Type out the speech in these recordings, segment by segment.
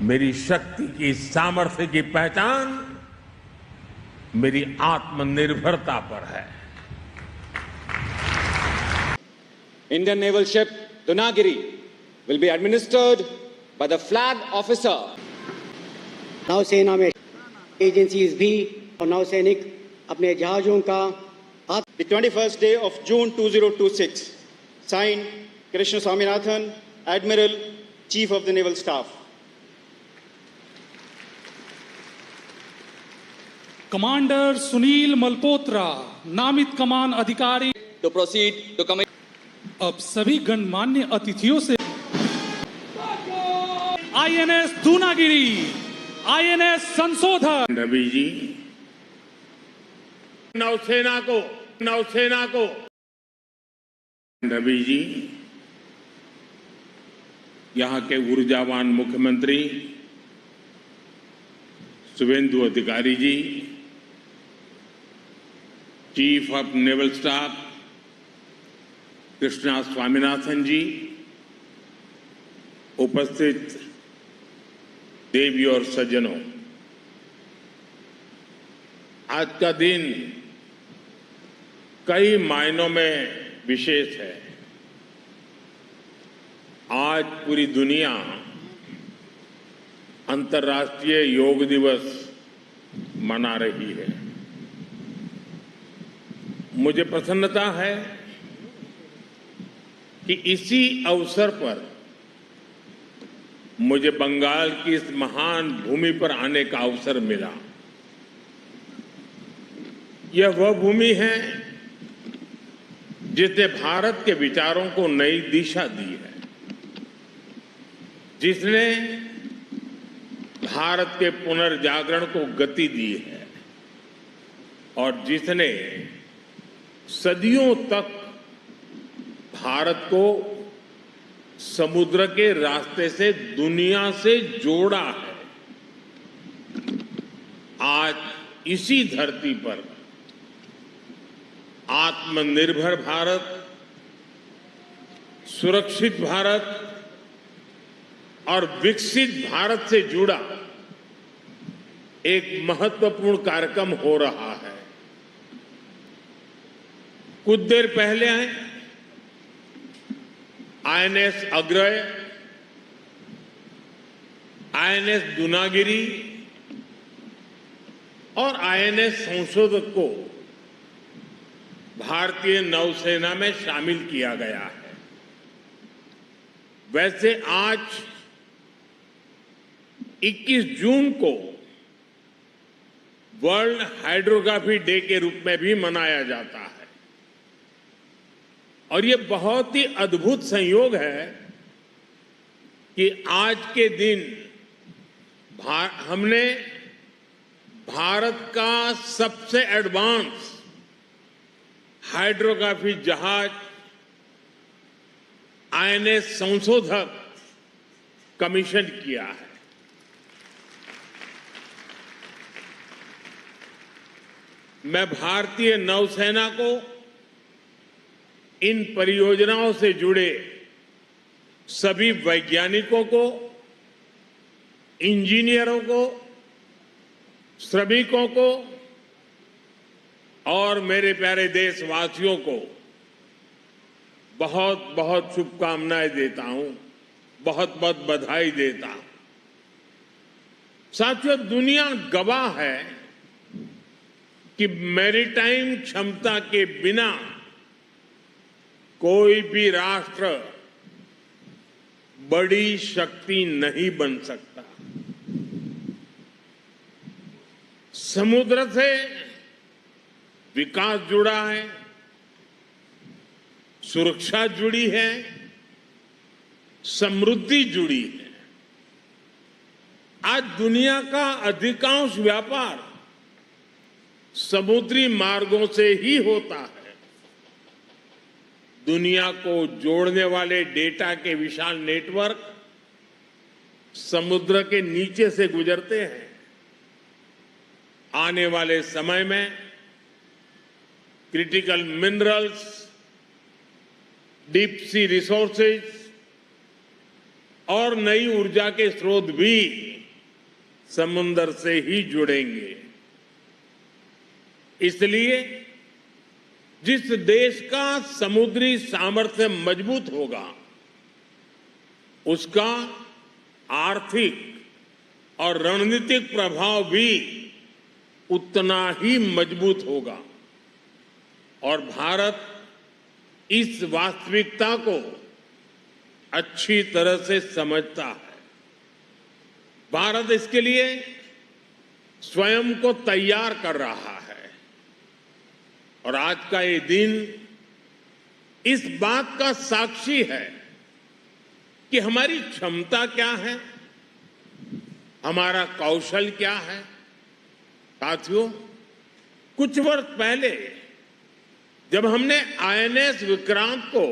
मेरी शक्ति की सामर्थ्य की पहचान मेरी आत्मनिर्भरता पर है। Indian naval ship Dunagiri will be administered by the flag officer. नौसेना में एजेंसीज भी और नौसैनिक अपने जहाजों का The 21st day of June 2026. Signed, Krishna Swaminathan, Admiral, Chief of the Naval Staff. Commander Sunil Malhotra, नामित कमान अधिकारी, To proceed to commit. अब सभी गणमान्य अतिथियों से आईएनएस दूनागिरी, आईएनएस संशोधक, रवि जी, नौसेना को रवि जी, यहाँ के ऊर्जावान मुख्यमंत्री Suvendu Adhikari ji, chief of naval staff Krishna Swaminathan ji, उपस्थित देवी और सज्जनों, आज का दिन कई मायनों में विशेष है। आज पूरी दुनिया अंतर्राष्ट्रीय योग दिवस मना रही है। मुझे प्रसन्नता है कि इसी अवसर पर मुझे बंगाल की इस महान भूमि पर आने का अवसर मिला। यह वह भूमि है जिसने भारत के विचारों को नई दिशा दी है, जिसने भारत के पुनर्जागरण को गति दी है और जिसने सदियों तक भारत को समुद्र के रास्ते से दुनिया से जोड़ा है। आज इसी धरती पर आत्मनिर्भर भारत, सुरक्षित भारत और विकसित भारत से जुड़ा एक महत्वपूर्ण कार्यक्रम हो रहा है। कुछ देर पहले आईएनएस अग्रय, आईएनएस दूनागिरी और आईएनएस संशोधक को भारतीय नौसेना में शामिल किया गया है। वैसे आज 21 जून को वर्ल्ड हाइड्रोग्राफी डे के रूप में भी मनाया जाता है और ये बहुत ही अद्भुत संयोग है कि आज के दिन हमने भारत का सबसे एडवांस हाइड्रोग्राफी जहाज आईएनएस संशोधक कमीशन किया है। मैं भारतीय नौसेना को इन परियोजनाओं से जुड़े सभी वैज्ञानिकों को, इंजीनियरों को, श्रमिकों को और मेरे प्यारे देशवासियों को बहुत बहुत शुभकामनाएं देता हूं, बहुत बहुत बधाई देता हूं। साथियों, दुनिया गवाह है कि मैरीटाइम क्षमता के बिना कोई भी राष्ट्र बड़ी शक्ति नहीं बन सकता। समुद्र से विकास जुड़ा है, सुरक्षा जुड़ी है, समृद्धि जुड़ी है। आज दुनिया का अधिकांश व्यापार समुद्री मार्गों से ही होता है। दुनिया को जोड़ने वाले डेटा के विशाल नेटवर्क समुद्र के नीचे से गुजरते हैं। आने वाले समय में critical minerals, deep sea resources और नई ऊर्जा के स्रोत भी समुद्र से ही जुड़ेंगे। इसलिए जिस देश का समुद्री सामर्थ्य मजबूत होगा, उसका आर्थिक और रणनीतिक प्रभाव भी उतना ही मजबूत होगा। और भारत इस वास्तविकता को अच्छी तरह से समझता है। भारत इसके लिए स्वयं को तैयार कर रहा है और आज का ये दिन इस बात का साक्षी है कि हमारी क्षमता क्या है, हमारा कौशल क्या है। साथियों, कुछ वर्ष पहले जब हमने आईएनएस विक्रांत को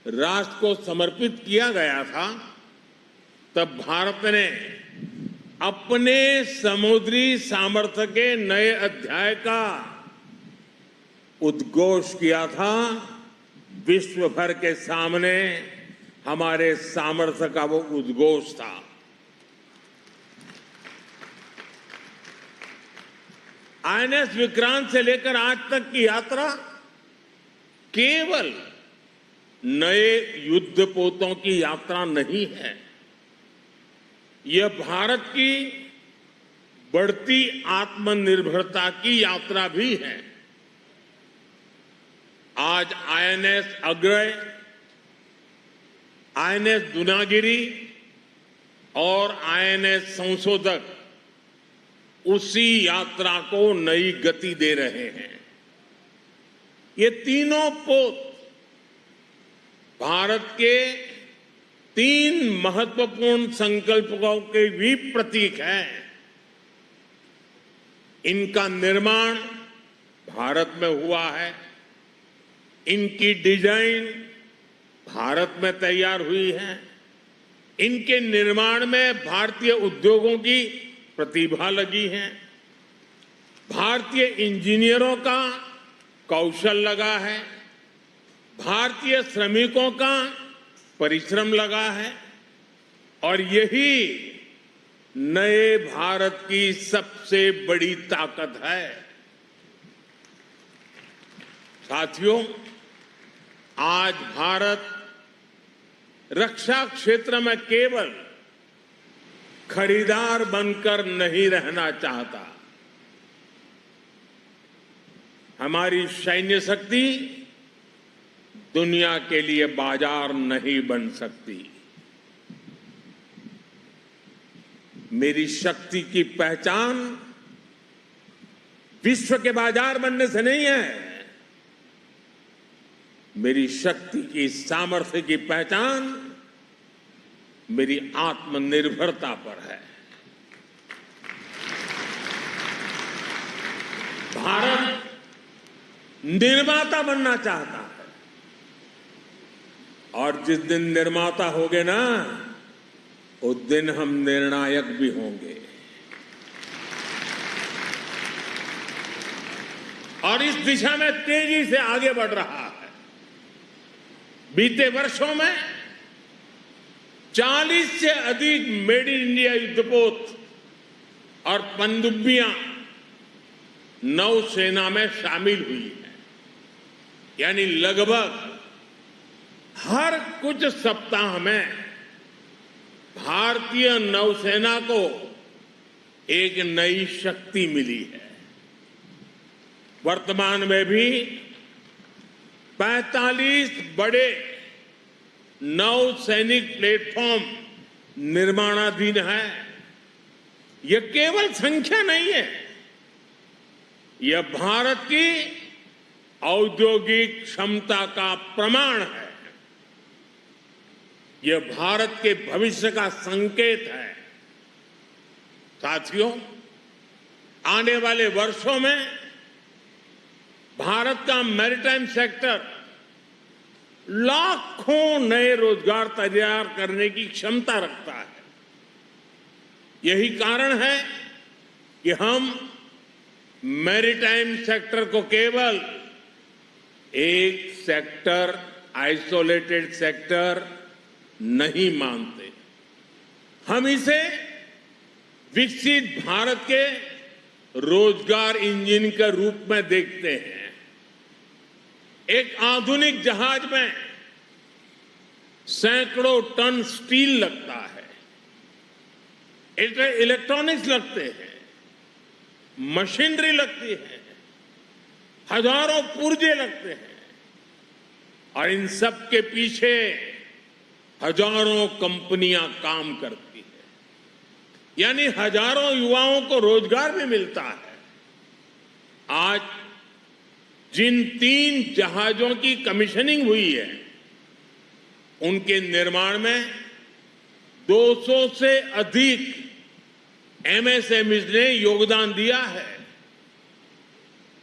राष्ट्र को समर्पित किया गया था, तब भारत ने अपने समुद्री सामर्थ्य के नए अध्याय का उद्घोष किया था। विश्व भर के सामने हमारे सामर्थ्य का वो उद्घोष था। आईएनएस विक्रांत से लेकर आज तक की यात्रा केवल नए युद्धपोतों की यात्रा नहीं है, यह भारत की बढ़ती आत्मनिर्भरता की यात्रा भी है। आज आईएनएस अग्रय, आईएनएस दुनागिरी और आईएनएस संशोधक उसी यात्रा को नई गति दे रहे हैं। ये तीनों पोत भारत के 3 महत्वपूर्ण संकल्पों के भी प्रतीक हैं। इनका निर्माण भारत में हुआ है, इनकी डिजाइन भारत में तैयार हुई है, इनके निर्माण में भारतीय उद्योगों की प्रतिभा लगी है, भारतीय इंजीनियरों का कौशल लगा है, भारतीय श्रमिकों का परिश्रम लगा है और यही नए भारत की सबसे बड़ी ताकत है। साथियों, आज भारत रक्षा क्षेत्र में केवल खरीदार बनकर नहीं रहना चाहता। हमारी सैन्य शक्ति दुनिया के लिए बाजार नहीं बन सकती। मेरी शक्ति की पहचान विश्व के बाजार बनने से नहीं है, मेरी शक्ति की सामर्थ्य की पहचान मेरी आत्मनिर्भरता पर है। भारत निर्माता बनना चाहता है और जिस दिन निर्माता होगे ना, उस दिन हम निर्णायक भी होंगे। और इस दिशा में तेजी से आगे बढ़ रहा है। बीते वर्षों में 40 से अधिक मेड इन इंडिया युद्धपोत और पनडुब्बियां नौसेना में शामिल हुई है। यानी लगभग हर कुछ सप्ताह में भारतीय नौसेना को एक नई शक्ति मिली है। वर्तमान में भी 45 बड़े नौसैनिक प्लेटफॉर्म निर्माणाधीन है। यह केवल संख्या नहीं है, यह भारत की औद्योगिक क्षमता का प्रमाण है। यह भारत के भविष्य का संकेत है। साथियों, आने वाले वर्षों में भारत का मैरीटाइम सेक्टर लाखों नए रोजगार तैयार करने की क्षमता रखता है। यही कारण है कि हम मैरीटाइम सेक्टर को केवल एक सेक्टर, आइसोलेटेड सेक्टर नहीं मानते। हम इसे विकसित भारत के रोजगार इंजन के रूप में देखते हैं। एक आधुनिक जहाज में सैकड़ों टन स्टील लगता है, इलेक्ट्रॉनिक्स लगते हैं, मशीनरी लगती है, हजारों पुर्जे लगते हैं और इन सब के पीछे हजारों कंपनियां काम करती है, यानी हजारों युवाओं को रोजगार भी मिलता है। आज जिन 3 जहाजों की कमीशनिंग हुई है, उनके निर्माण में 200 से अधिक एमएसएमईज ने योगदान दिया है।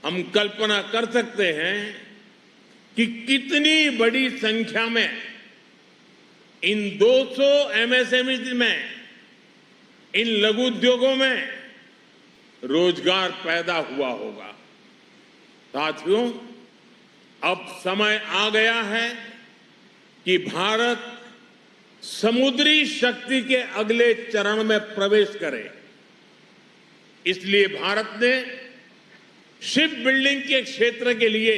हम कल्पना कर सकते हैं कि कितनी बड़ी संख्या में इन 200 एमएसएमईज में, इन लघु उद्योगों में रोजगार पैदा हुआ होगा। साथियों, अब समय आ गया है कि भारत समुद्री शक्ति के अगले चरण में प्रवेश करे। इसलिए भारत ने शिप बिल्डिंग के क्षेत्र के लिए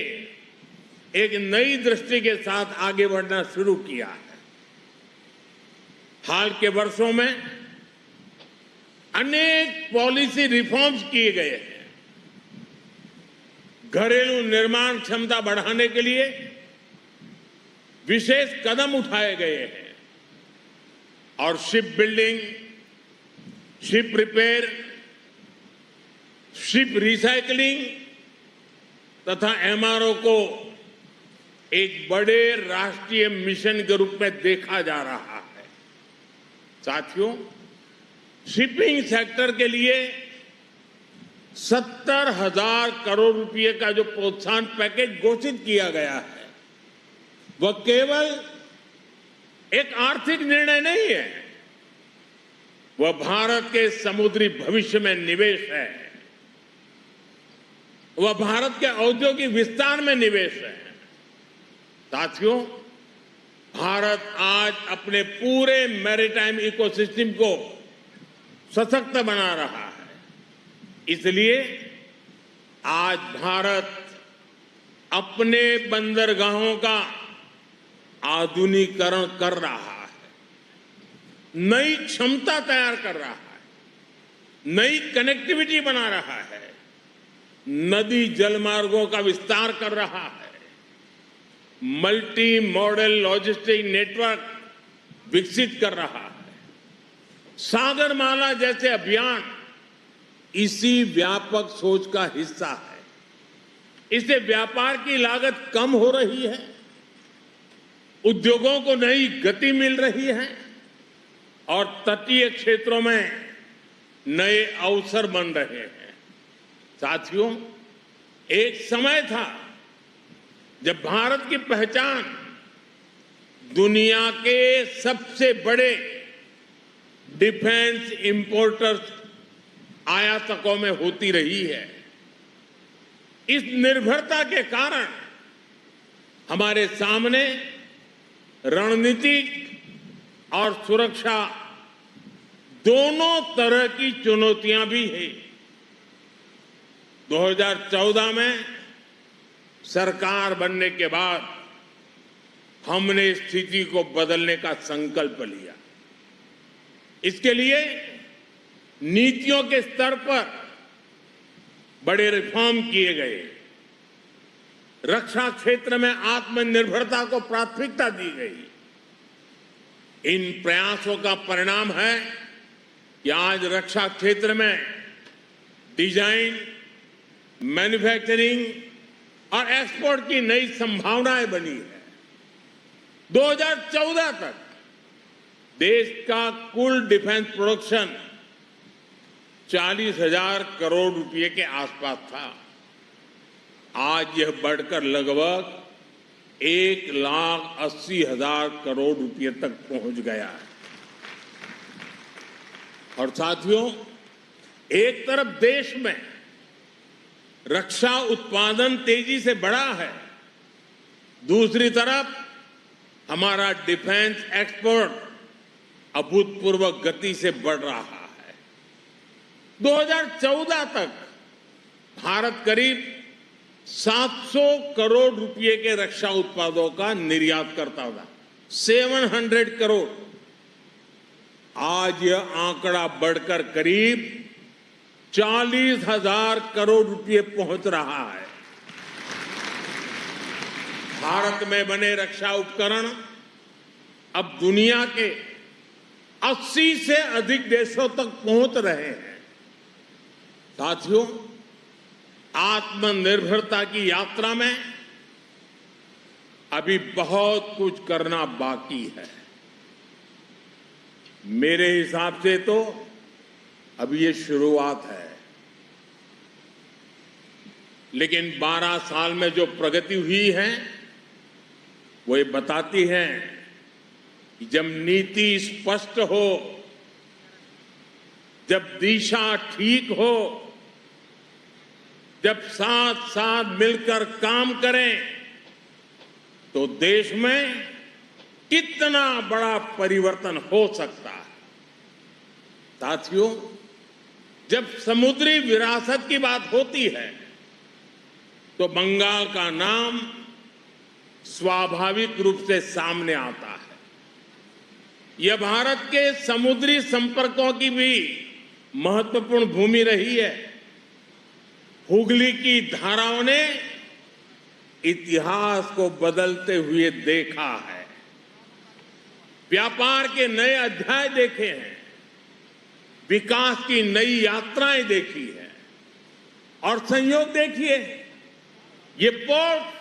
एक नई दृष्टि के साथ आगे बढ़ना शुरू किया है। हाल के वर्षों में अनेक पॉलिसी रिफॉर्म्स किए गए हैं। घरेलू निर्माण क्षमता बढ़ाने के लिए विशेष कदम उठाए गए हैं और ship building, ship repair, ship recycling तथा एमआरओ को एक बड़े राष्ट्रीय मिशन के रूप में देखा जा रहा है। साथियों, शिपिंग सेक्टर के लिए 70,000 करोड़ रुपए का जो प्रोत्साहन पैकेज घोषित किया गया है, वह केवल एक आर्थिक निर्णय नहीं है, वह भारत के समुद्री भविष्य में निवेश है, वह भारत के औद्योगिक विस्तार में निवेश है। साथियों, भारत आज अपने पूरे मैरीटाइम इकोसिस्टम को सशक्त बना रहा है। इसलिए आज भारत अपने बंदरगाहों का आधुनिकीकरण कर रहा है, नई क्षमता तैयार कर रहा है, नई कनेक्टिविटी बना रहा है, नदी जलमार्गों का विस्तार कर रहा है, मल्टी मॉडल लॉजिस्टिक नेटवर्क विकसित कर रहा है। सागरमाला जैसे अभियान इसी व्यापक सोच का हिस्सा है। इससे व्यापार की लागत कम हो रही है, उद्योगों को नई गति मिल रही है और तटीय क्षेत्रों में नए अवसर बन रहे हैं। साथियों, एक समय था जब भारत की पहचान दुनिया के सबसे बड़े डिफेंस इंपोर्टर्स आयातकों में होती रही है। इस निर्भरता के कारण हमारे सामने रणनीतिक और सुरक्षा दोनों तरह की चुनौतियां भी हैं। 2014 में सरकार बनने के बाद हमने स्थिति को बदलने का संकल्प लिया। इसके लिए नीतियों के स्तर पर बड़े रिफॉर्म किए गए, रक्षा क्षेत्र में आत्मनिर्भरता को प्राथमिकता दी गई। इन प्रयासों का परिणाम है कि आज रक्षा क्षेत्र में डिजाइन, मैन्युफैक्चरिंग और एक्सपोर्ट की नई संभावनाएं बनी है। 2014 तक देश का कुल डिफेंस प्रोडक्शन 40,000 करोड़ रुपए के आसपास था। आज यह बढ़कर लगभग 1,80,000 करोड़ रुपए तक पहुंच गया है। और साथियों, एक तरफ देश में रक्षा उत्पादन तेजी से बढ़ा है, दूसरी तरफ हमारा डिफेंस एक्सपोर्ट अभूतपूर्व गति से बढ़ रहा है। 2014 तक भारत करीब 700 करोड़ रुपए के रक्षा उत्पादों का निर्यात करता था। 700 करोड़। आज यह आंकड़ा बढ़कर करीब 40,000 करोड़ रुपए पहुंच रहा है। भारत में बने रक्षा उपकरण अब दुनिया के 80 से अधिक देशों तक पहुंच रहे हैं। साथियों, आत्मनिर्भरता की यात्रा में अभी बहुत कुछ करना बाकी है। मेरे हिसाब से तो अभी ये शुरुआत है, लेकिन 12 साल में जो प्रगति हुई है वो ये बताती है कि जब नीति स्पष्ट हो, जब दिशा ठीक हो, जब साथ साथ मिलकर काम करें तो देश में कितना बड़ा परिवर्तन हो सकता है। साथियों, जब समुद्री विरासत की बात होती है तो बंगाल का नाम स्वाभाविक रूप से सामने आता है। यह भारत के समुद्री संपर्कों की भी महत्वपूर्ण भूमि रही है। हुगली की धाराओं ने इतिहास को बदलते हुए देखा है, व्यापार के नए अध्याय देखे हैं, विकास की नई यात्राएं देखी है। और संयोग देखिए, ये पोर्ट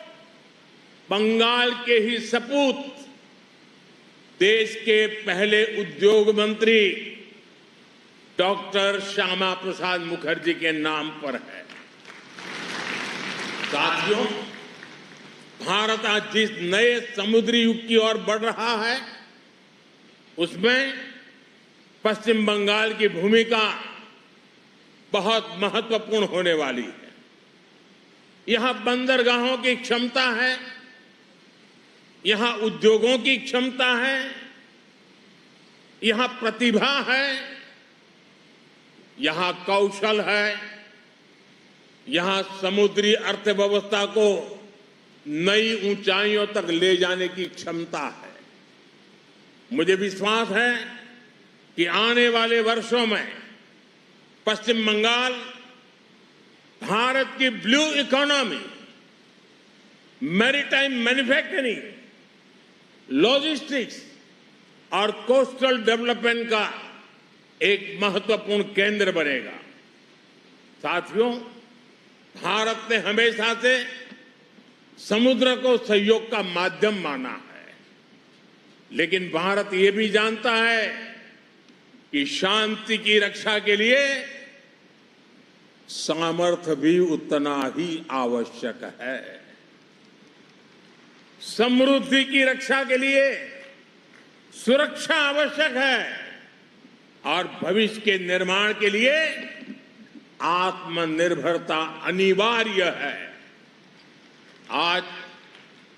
बंगाल के ही सपूत देश के पहले उद्योग मंत्री डॉक्टर श्यामा प्रसाद मुखर्जी के नाम पर है। साथियों, भारत आज जिस नए समुद्री युग की ओर बढ़ रहा है उसमें पश्चिम बंगाल की भूमिका बहुत महत्वपूर्ण होने वाली है। यहां बंदरगाहों की क्षमता है, यहां उद्योगों की क्षमता है, यहां प्रतिभा है, यहां कौशल है, यहां समुद्री अर्थव्यवस्था को नई ऊंचाइयों तक ले जाने की क्षमता है। मुझे विश्वास है कि आने वाले वर्षों में पश्चिम बंगाल भारत की blue economy, maritime manufacturing, logistics और कोस्टल डेवलपमेंट का एक महत्वपूर्ण केंद्र बनेगा। साथियों, भारत ने हमेशा से समुद्र को सहयोग का माध्यम माना है, लेकिन भारत ये भी जानता है कि शांति की रक्षा के लिए सामर्थ्य भी उतना ही आवश्यक है। समृद्धि की रक्षा के लिए सुरक्षा आवश्यक है और भविष्य के निर्माण के लिए आत्मनिर्भरता अनिवार्य है। आज